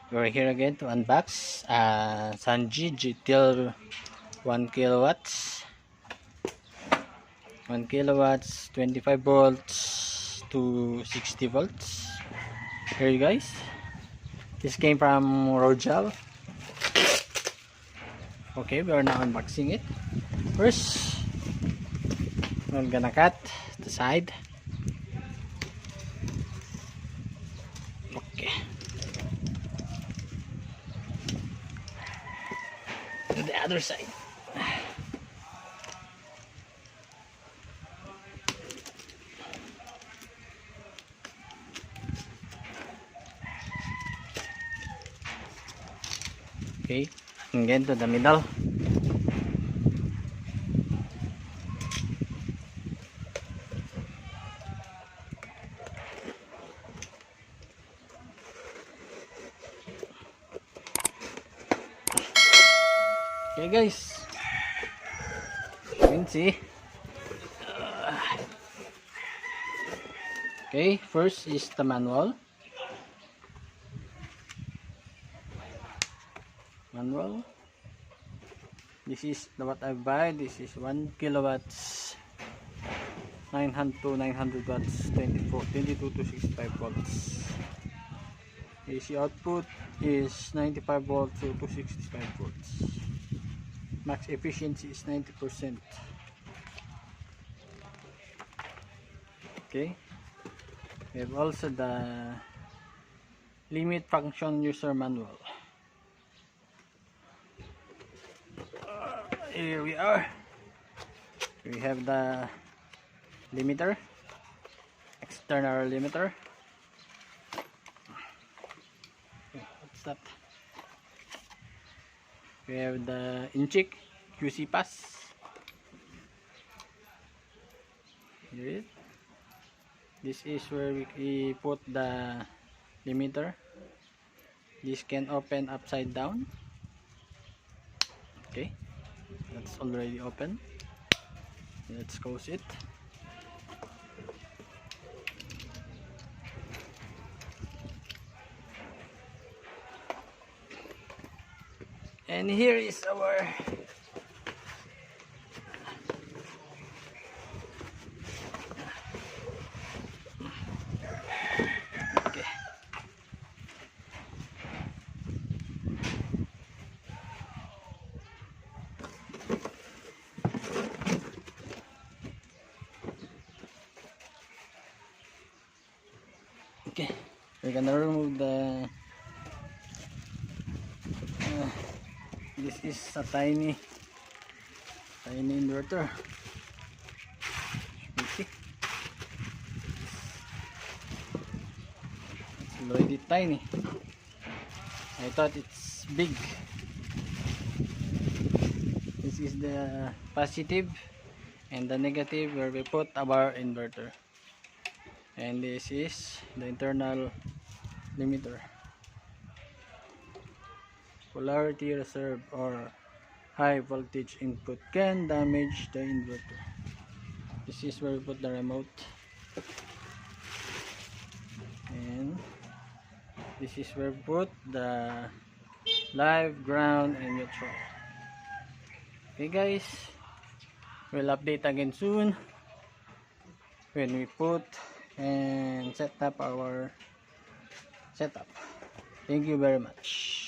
We're here again to unbox SunG GTIL 1 kilowatts 25 volts to 60 volts. Here you guys, this came from Rojal. Okay, we are now unboxing it. First, we're gonna cut the side. Okay, to the other side. Okay, again to the middle. Okay guys, you can see. Okay, first is the manual. This is the what I buy. This is 1 kilowatts 900 watts 22 to 65 volts. AC output is 95 volts to 265 volts. Max efficiency is 90%. Okay, we have also the limit function user manual. Here we are. We have the limiter, external limiter. Okay, what's that? We have the in-check QC pass. Here it. This is where we put the limiter. This can open upside down. Okay, that's already open. Let's close it. And here is our okay, we're gonna remove the this is a tiny inverter. You see, it's already tiny. I thought it's big. This is the positive and the negative where we put our inverter, and this is the internal limiter. Polarity reserve or high voltage input can damage the inverter. This is where we put the remote, and this is where we put the live, ground, and neutral. Okay guys, we'll update again soon when we put and set up our setup. Thank you very much.